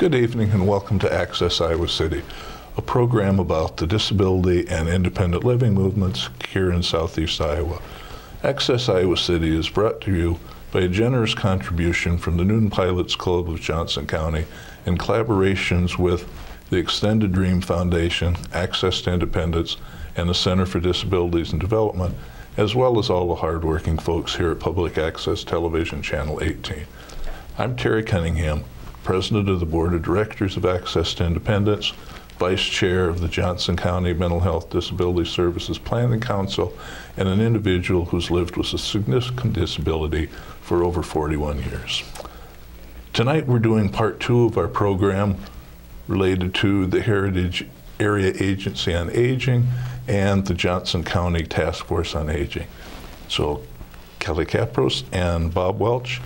Good evening and welcome to Access Iowa City, a program about the disability and independent living movements here in southeast Iowa. Access Iowa City is brought to you by a generous contribution from the Newton Pilots Club of Johnson County in collaborations with the Extended Dream Foundation, Access to Independence, and the Center for Disabilities and Development, as well as all the hardworking folks here at Public Access Television Channel 18. I'm Terry Cunningham, President of the Board of Directors of Access to Independence, Vice Chair of the Johnson County Mental Health Disability Services Planning Council, and an individual who's lived with a significant disability for over 41 years. Tonight we're doing part 2 of our program related to the Heritage Area Agency on Aging and the Johnson County Task Force on Aging. So Kelly Kapros and Bob Welch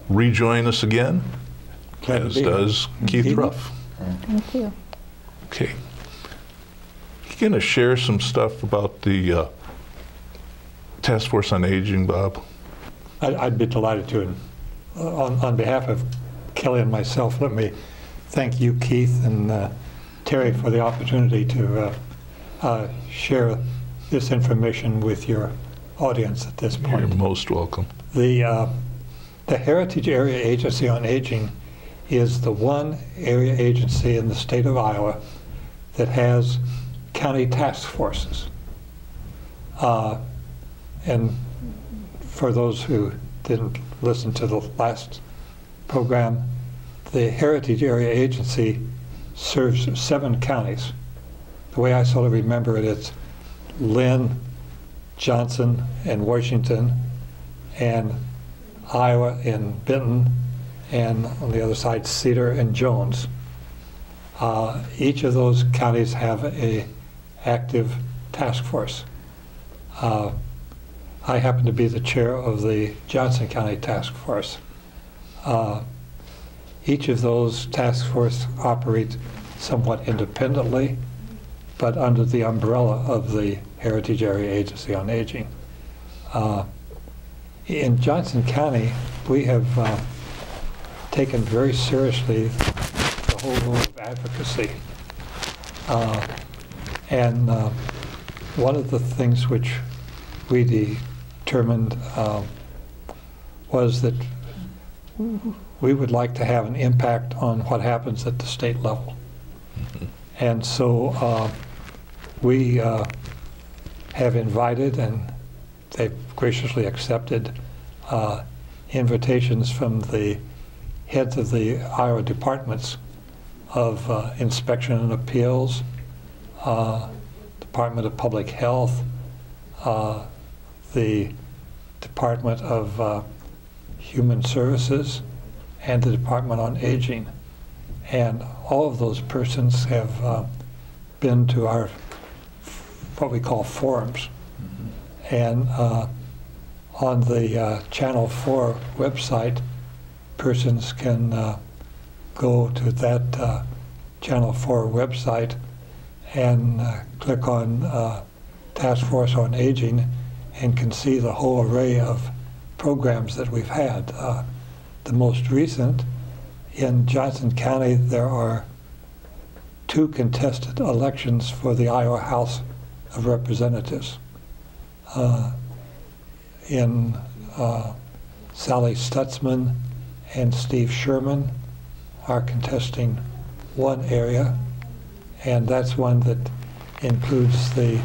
rejoin us again, as does Keith Ruff. Thank you. Okay. You going to share some stuff about the Task Force on Aging, Bob? I'd be delighted to. On behalf of Kelly and myself, let me thank you, Keith, and Terry for the opportunity to share this information with your audience at this point. You're most welcome. The Heritage Area Agency on Aging is the one area agency in the state of Iowa that has county task forces. And for those who didn't listen to the last program, the Heritage Area Agency serves 7 counties. The way I sort of remember it, it's Lynn, Johnson, and Washington, and Iowa and Benton, and on the other side, Cedar and Jones. Each of those counties have a active task force. I happen to be the chair of the Johnson County Task Force. Each of those task forces operate somewhat independently, but under the umbrella of the Heritage Area Agency on Aging. In Johnson County, we have taken very seriously the whole role of advocacy. And one of the things which we determined was that we would like to have an impact on what happens at the state level. And so we have invited, and they've graciously accepted, invitations from the heads of the Iowa departments of Inspection and Appeals, Department of Public Health, the Department of Human Services, and the Department on Aging. And all of those persons have been to our, what we call forums. And on the Channel 4 website, persons can go to that Channel 4 website and click on Task Force on Aging and can see the whole array of programs that we've had. The most recent, in Johnson County, there are 2 contested elections for the Iowa House of Representatives. Sally Stutzman and Steve Sherman are contesting one area, and that's one that includes the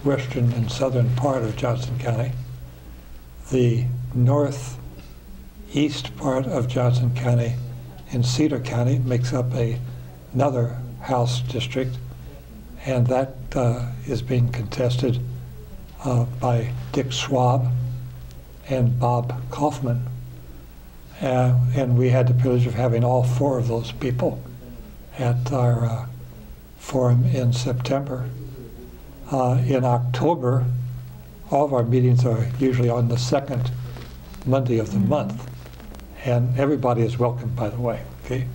western and southern part of Johnson County. The northeast part of Johnson County and Cedar County makes up another House district, and that is being contested by Dick Schwab and Bob Kaufman. And we had the privilege of having all 4 of those people at our forum in September. In October, all of our meetings are usually on the 2nd Monday of the month. And everybody is welcome, by the way, okay?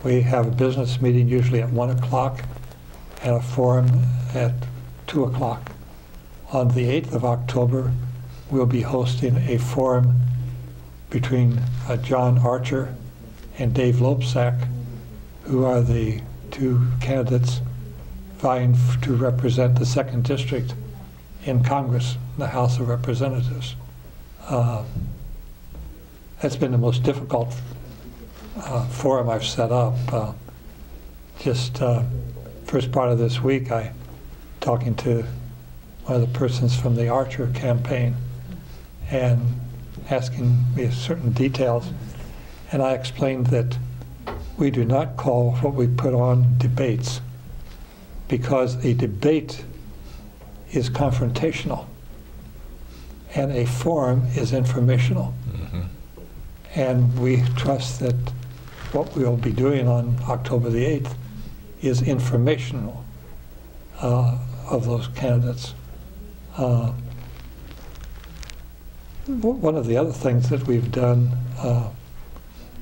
We have a business meeting usually at 1 o'clock and a forum at 2 o'clock. On the 8th of October, we'll be hosting a forum between John Archer and Dave Loebsack, who are the two candidates vying to represent the 2nd District in Congress, the House of Representatives. That's been the most difficult forum I've set up. First part of this week, talking to one of the persons from the Archer campaign and asking me certain details, and I explained that we do not call what we put on debates, because a debate is confrontational and a forum is informational. Mm-hmm. And we trust that what we'll be doing on October the 8th is informational of those candidates. One of the other things that we've done,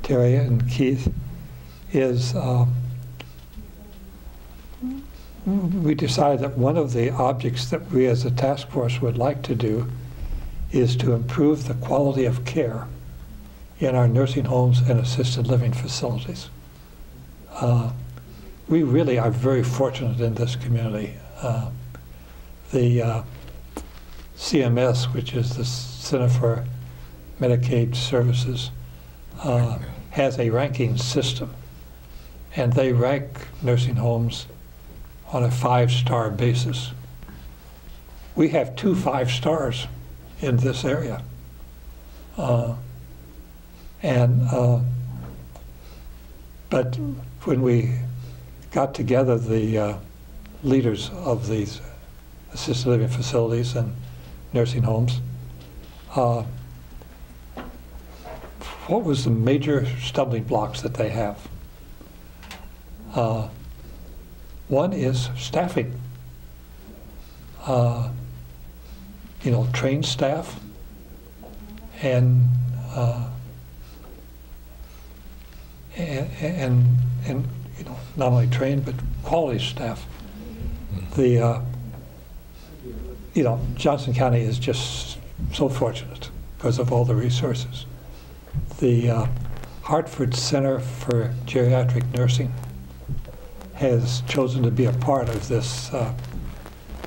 Terry and Keith, is we decided that one of the objects that we as a task force would like to do is to improve the quality of care in our nursing homes and assisted living facilities. We really are very fortunate in this community. The CMS, which is the Center for Medicaid Services, has a ranking system, and they rank nursing homes on a 5-star basis. We have 2 5 stars in this area. But when we got together the leaders of these assisted living facilities and nursing homes, what was the major stumbling blocks that they have? One is staffing. Trained staff and not only trained but quality staff. Johnson County is just so fortunate because of all the resources. The Hartford Center for Geriatric Nursing has chosen to be a part of this,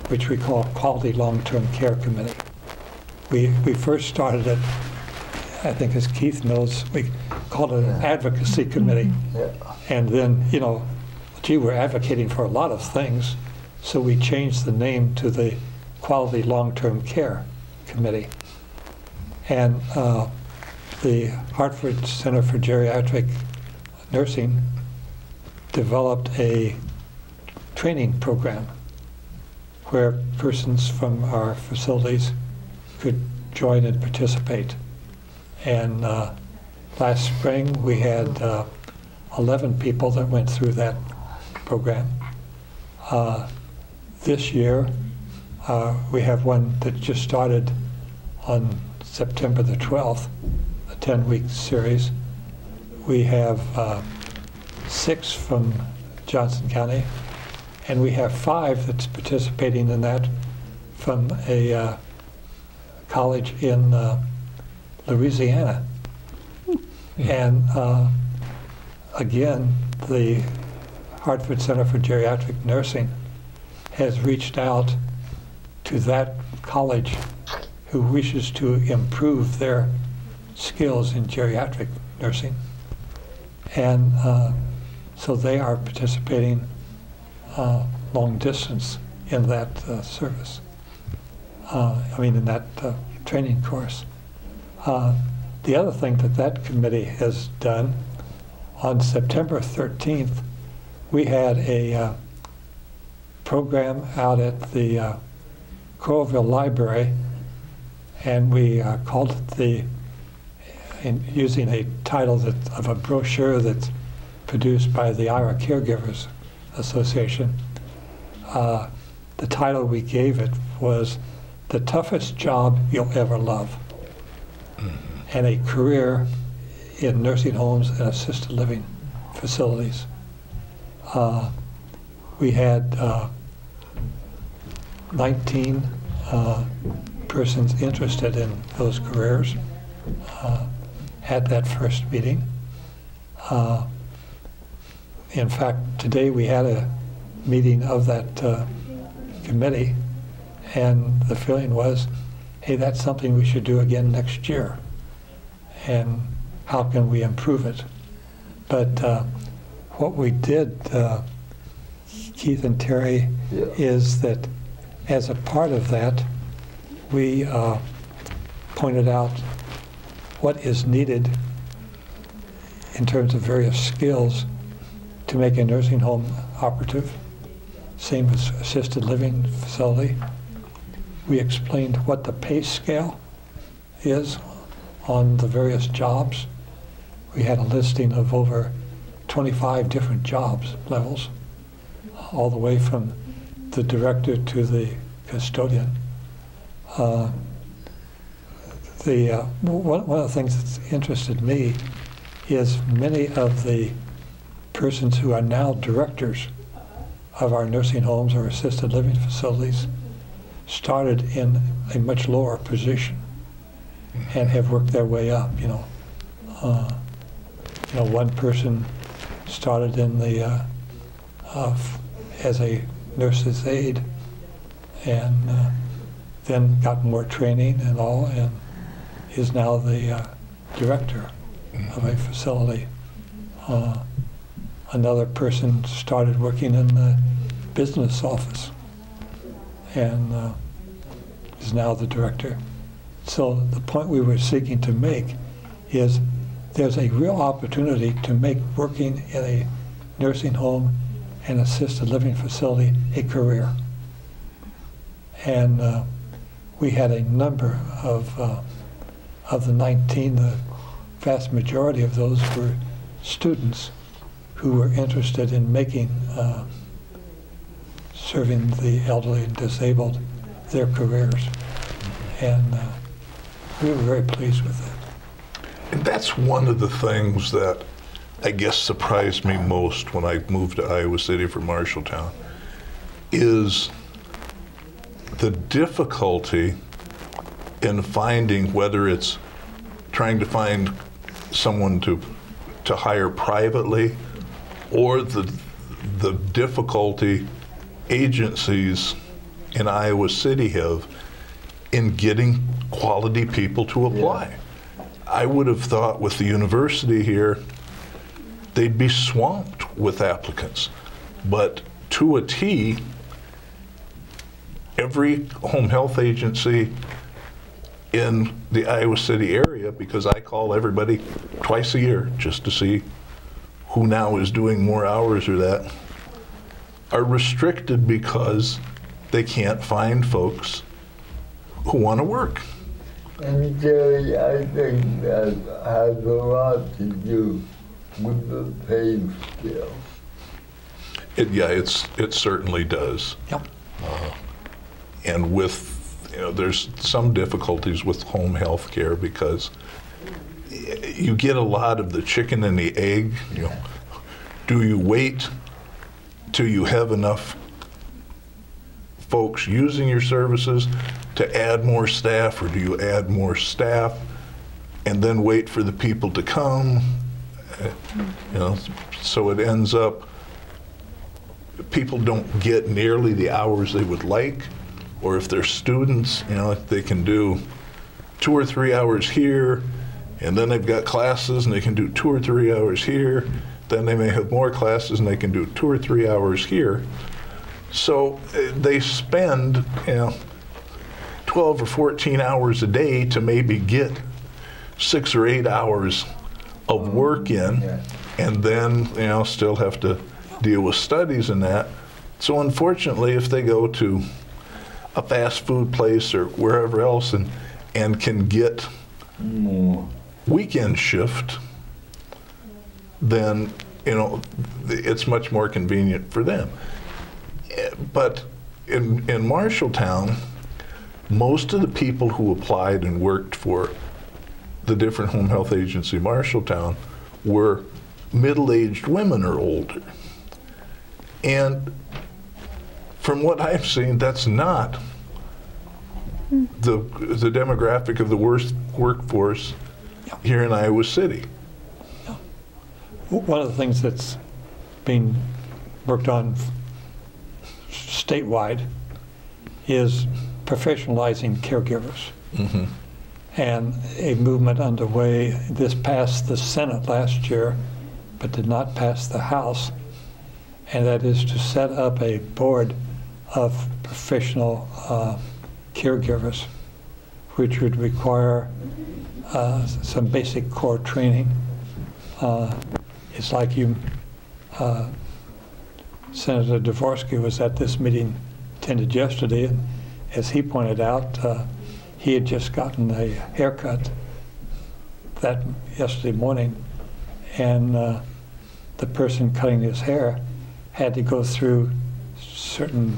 which we call Quality Long-Term Care Committee. We first started it, I think as Keith knows, we called it an advocacy committee. Yeah. And then, we're advocating for a lot of things, so we changed the name to the Quality Long-Term Care Committee. And the Hartford Center for Geriatric Nursing developed a training program where persons from our facilities could join and participate. And last spring we had 11 people that went through that program. This year we have one that just started on September the 12th, a 10-week series. We have 6 from Johnson County, and we have 5 that's participating in that from a college in Louisiana. And again, the Hartford Center for Geriatric Nursing has reached out to that college who wishes to improve their skills in geriatric nursing. And so they are participating long distance in that service. In that training course. The other thing that committee has done, on September 13th, we had a program out at the Crowville Library, and we called it using a title of a brochure that's produced by the Iowa Caregivers Association. The title we gave it was "The Toughest Job You'll Ever Love," and a career in nursing homes and assisted living facilities. We had 19 persons interested in those careers at that first meeting. In fact, today we had a meeting of that committee, and the feeling was, hey, that's something we should do again next year. And how can we improve it? But what we did, Keith and Terry, is that as a part of that, we pointed out what is needed in terms of various skills to make a nursing home operative. Same as assisted living facility. We explained what the pay scale is on the various jobs. We had a listing of over 25 different jobs levels, all the way from the director to the custodian. One of the things that's interested me is many of the persons who are now directors of our nursing homes or assisted living facilities started in a much lower position and have worked their way up. One person started in the as a nurse's aide, and then got more training and all, and is now the director of a facility. Another person started working in the business office and is now the director. So the point we were seeking to make is there's a real opportunity to make working in a nursing home and assisted living facility a career. And we had a number of the 19, the vast majority of those were students who were interested in making serving the elderly and disabled their careers. And we were very pleased with that. And that's one of the things that I guess surprised me most when I moved to Iowa City from Marshalltown, is the difficulty in finding, whether it's trying to find someone to hire privately, or the difficulty agencies in Iowa City have in getting quality people to apply. Yeah. I would have thought with the university here, they'd be swamped with applicants. But to a T, every home health agency in the Iowa City area, because I call everybody twice a year just to see who now is doing more hours or that, are restricted because they can't find folks who want to work. And Jerry, I think that has a lot to do with the pay scale. It certainly does. Yep. And with, there's some difficulties with home health care because you get a lot of the chicken and the egg. Do you wait till you have enough folks using your services to add more staff, or do you add more staff and then wait for the people to come? So it ends up people don't get nearly the hours they would like, or if they're students, they can do 2 or 3 hours here, and then they've got classes and they can do 2 or 3 hours here, then they may have more classes and they can do 2 or 3 hours here. So they spend 12 or 14 hours a day to maybe get 6 or 8 hours of work in, and then still have to deal with studies and that. So unfortunately, if they go to a fast food place or wherever else and can get weekend shift, then it's much more convenient for them. But in Marshalltown, most of the people who applied and worked for the different home health agency in Marshalltown were middle-aged women or older. And from what I've seen, that's not the demographic of the workforce here in Iowa City. One of the things that's being worked on statewide is professionalizing caregivers. Mm-hmm. And a movement underway. This passed the Senate last year, but did not pass the House, and that is to set up a board of professional caregivers, which would require some basic core training. It's like Senator Dvorsky was at this meeting attended yesterday, and as he pointed out, he had just gotten a haircut that yesterday morning, and the person cutting his hair had to go through certain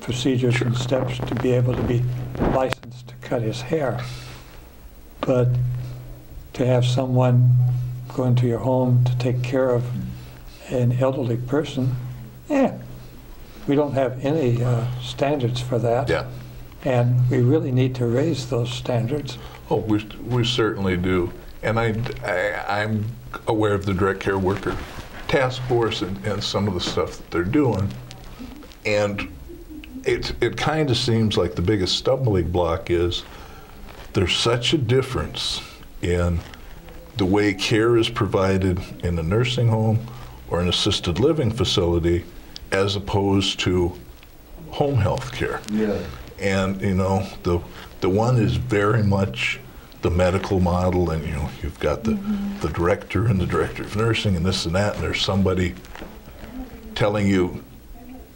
procedures and steps to be able to be licensed to cut his hair. But to have someone go into your home to take care of an elderly person, we don't have any standards for that. Yeah. And we really need to raise those standards. Oh, we certainly do. And I'm aware of the Direct Care Worker Task Force and some of the stuff that they're doing. And it kind of seems like the biggest stumbling block is there's such a difference in the way care is provided in a nursing home or an assisted living facility as opposed to home health care. Yeah. And you know, the one is very much the medical model, and you know, you've got the director and the director of nursing and this and that, and there's somebody telling you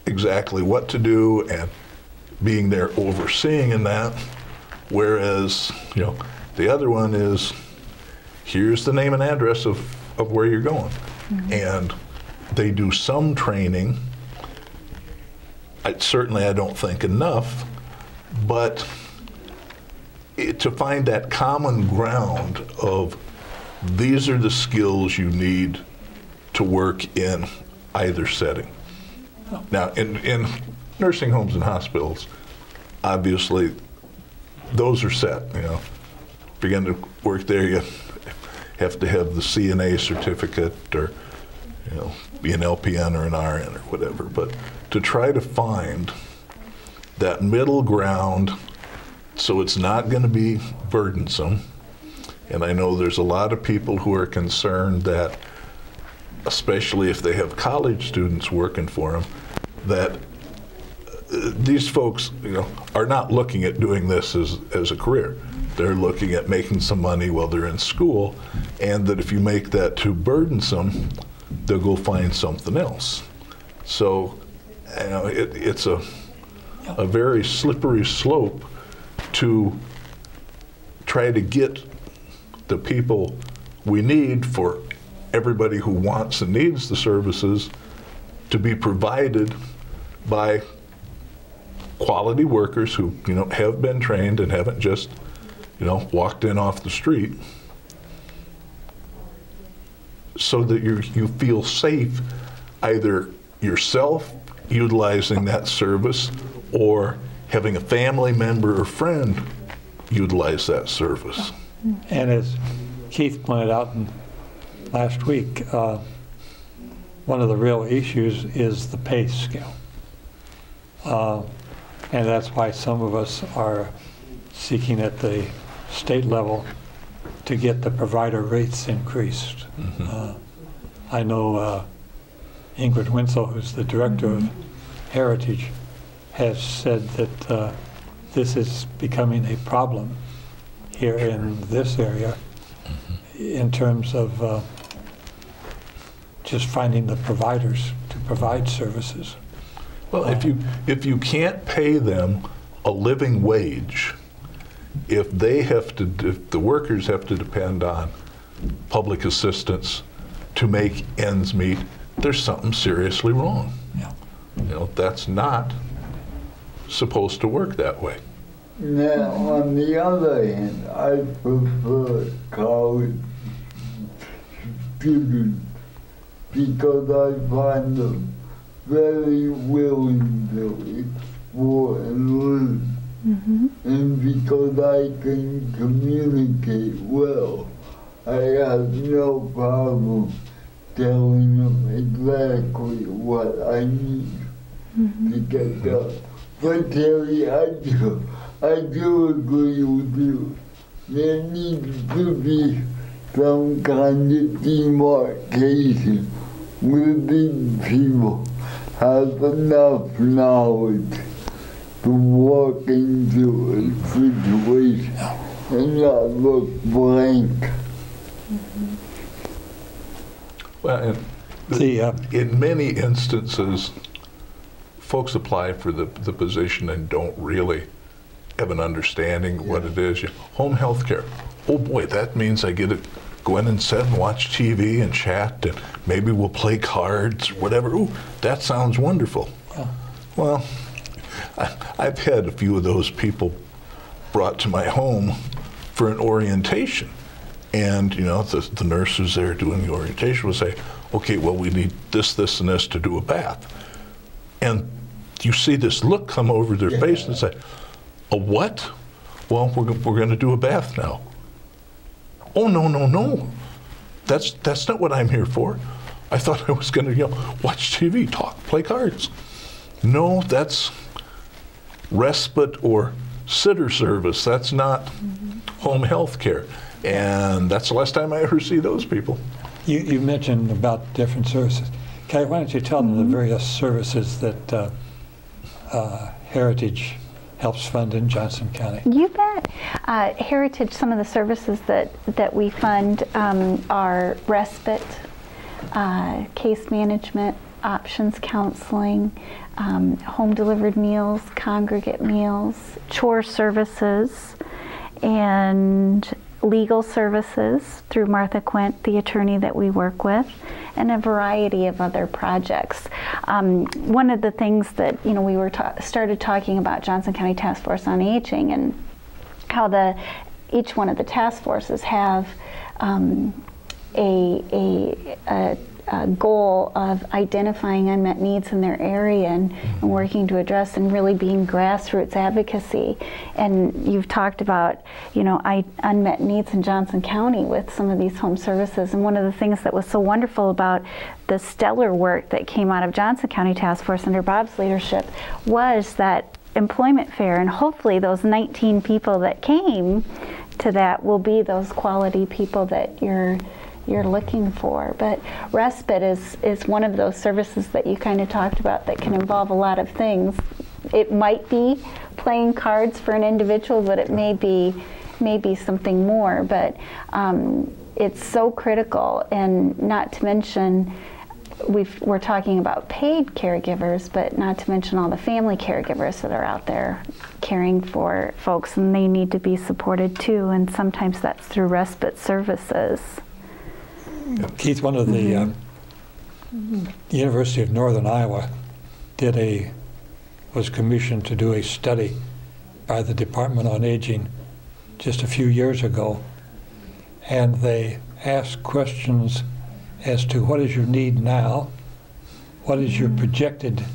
exactly what to do and being there overseeing in that. Whereas, you know, the other one is, here's the name and address of where you're going. And they do some training. Certainly I don't think enough, but to find that common ground of these are the skills you need to work in either setting. Now, in nursing homes and hospitals, obviously, those are set. You know, if you're going to work there, you have to have the CNA certificate, or you know, be an LPN or an RN or whatever. But to try to find that middle ground, so it's not going to be burdensome. And I know there's a lot of people who are concerned that, especially if they have college students working for them, that these folks, you know, are not looking at doing this as a career. They're looking at making some money while they're in school, and that if you make that too burdensome, they'll go find something else. So, you know, it's a very slippery slope to try to get the people we need for everybody who wants and needs the services to be provided by quality workers who, you know, have been trained and haven't just, you know, walked in off the street, so that you feel safe either yourself utilizing that service or having a family member or friend utilize that service. And as Keith pointed out last week, one of the real issues is the pay scale. And that's why some of us are seeking at the state level to get the provider rates increased. I know Ingrid Winslow, who's the director of Heritage, has said that this is becoming a problem here in this area in terms of just finding the providers to provide services. Well, if you can't pay them a living wage, if the workers have to depend on public assistance to make ends meet, there's something seriously wrong. Yeah. You know, that's not supposed to work that way. Now, on the other hand, I prefer college students because I find them very willing to explore and learn. And because I can communicate well, I have no problem telling them exactly what I need to get done. But Terry, I do agree with you. There needs to be some kind of demarcation where these people have enough knowledge to walk into a situation and not look blank. Well, in many instances, folks apply for the position and don't really have an understanding of what it is. Home health care. Oh boy, that means I get to go in and sit and watch TV and chat, and maybe we'll play cards, whatever. Ooh, that sounds wonderful. Yeah. Well, I've had a few of those people brought to my home for an orientation. And, you know, the nurses there doing the orientation will say, okay, well, we need this, this, and this to do a bath. And you see this look come over their face and say, a what? Well, we're going to do a bath now. Oh, no, no, no. That's not what I'm here for. I thought I was going to, watch TV, talk, play cards. No, that's respite or sitter service. That's not home health care. And that's the last time I ever see those people. You mentioned about different services. Kay, why don't you tell them the various services that Heritage helps fund in Johnson County? You bet. Heritage, some of the services that we fund are respite, case management, options counseling, home delivered meals, congregate meals, chore services, and legal services through Martha Quint, the attorney that we work with, and a variety of other projects. One of the things that we were started talking about Johnson County Task Force on Aging and how each one of the task forces have a goal of identifying unmet needs in their area and working to address and really being grassroots advocacy. And you've talked about, unmet needs in Johnson County with some of these home services. And one of the things that was so wonderful about the stellar work that came out of Johnson County Task Force under Bob's leadership was that employment fair, and hopefully those 19 people that came to that will be those quality people that you're looking for. But respite is one of those services that you kind of talked about that can involve a lot of things. It might be playing cards for an individual, but it may be something more. But it's so critical, and not to mention we're talking about paid caregivers, but not to mention all the family caregivers that are out there caring for folks, and they need to be supported too, and sometimes that's through respite services. Keith, one of the University of Northern Iowa was commissioned to do a study by the Department on Aging just a few years ago, and they asked questions as to what is your need now, what is your projected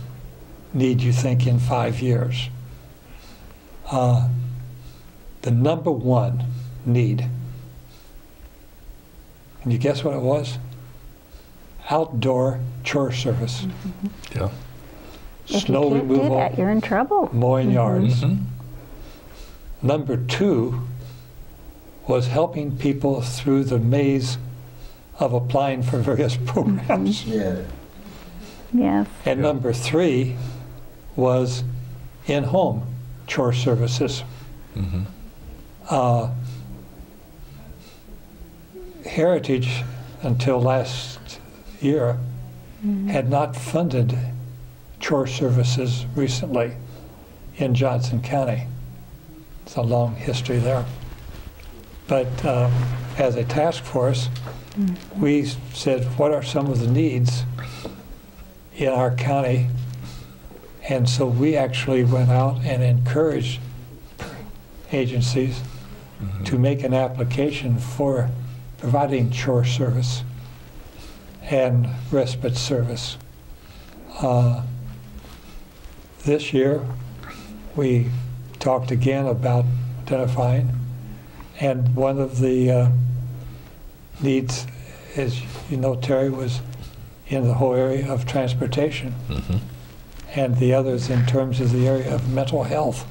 need you think in 5 years. The number one need, can you guess what it was? Outdoor chore service. Yeah. Snow if you can't removal, do that, you're in trouble. mowing yards. Number two was helping people through the maze of applying for various programs. Yeah. Yes. And number three was in-home chore services. Heritage, until last year, had not funded chore services recently in Johnson County. It's a long history there. But as a task force, we said, what are some of the needs in our county? And so we actually went out and encouraged agencies to make an application for providing chore service and respite service. This year, we talked again about identifying, and one of the needs as you know, Terry, was in the whole area of transportation, and the others in terms of the area of mental health.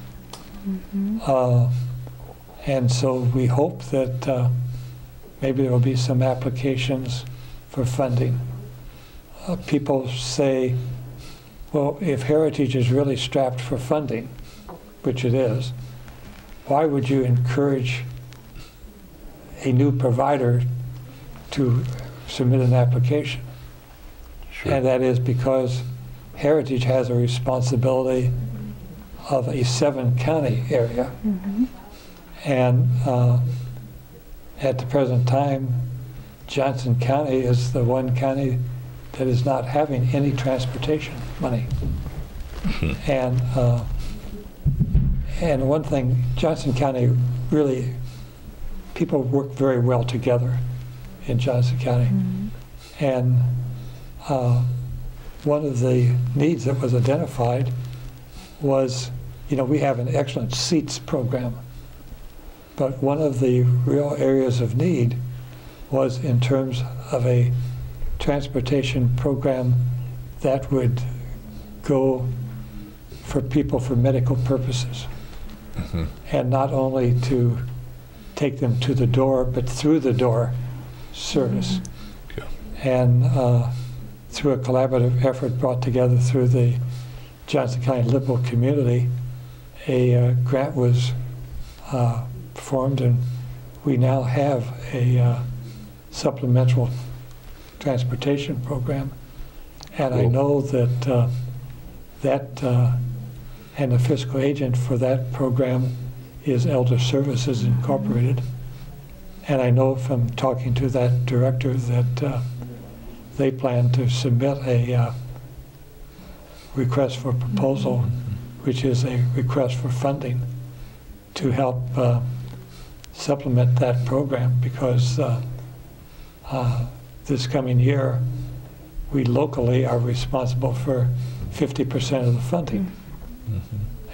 And so we hope that maybe there will be some applications for funding. People say, well, if Heritage is really strapped for funding, which it is, why would you encourage a new provider to submit an application? Sure. And that is because Heritage has a responsibility of a 7-county area. And at the present time, Johnson County is the one county that is not having any transportation money. And one thing, Johnson County really, people work very well together in Johnson County. And one of the needs that was identified was, you know, we have an excellent seats program, but one of the real areas of need was in terms of a transportation program that would go for people for medical purposes. And not only to take them to the door, but through the door service. And through a collaborative effort brought together through the Johnson County Liberal community, a grant was formed, and we now have a supplemental transportation program. And I know that and the fiscal agent for that program is Elder Services Incorporated. And I know from talking to that director that they plan to submit a request for proposal, which is a request for funding to help supplement that program, because this coming year, we locally are responsible for 50% of the funding.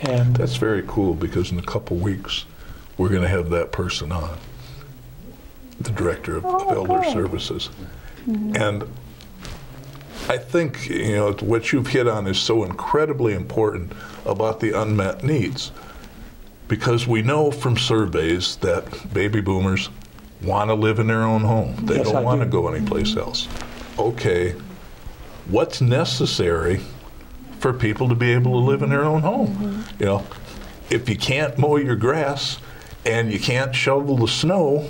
And That's very cool, because in a couple weeks, we're going to have that person on, the director of Elder Services. And I think, you know, what you've hit on is so incredibly important about the unmet needs, because we know from surveys that baby boomers want to live in their own home. They Yes, don't I want to do. go anyplace else. Okay, what's necessary for people to be able to live in their own home? You know, if you can't mow your grass and you can't shovel the snow,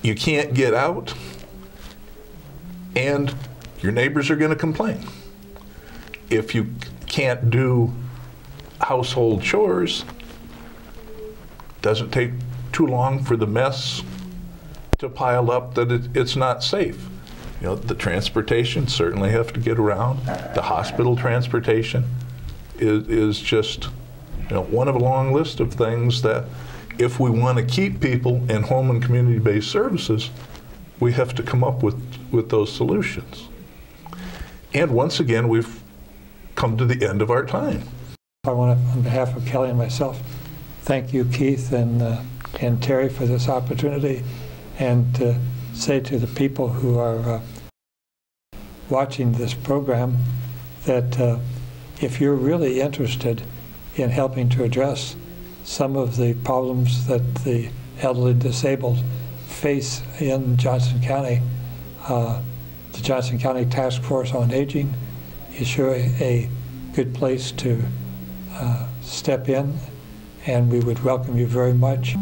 you can't get out, and your neighbors are going to complain. If you can't do household chores, doesn't take too long for the mess to pile up that it's not safe. You know, the transportation certainly have to get around. The hospital transportation is just, you know, one of a long list of things that if we want to keep people in home and community-based services, we have to come up with those solutions. And once again, we've come to the end of our time. I want to, on behalf of Kelly and myself, thank you, Keith and Terry, for this opportunity, and to say to the people who are watching this program that if you're really interested in helping to address some of the problems that the elderly disabled face in Johnson County, the Johnson County Task Force on Aging is sure a good place to step in, and we would welcome you very much.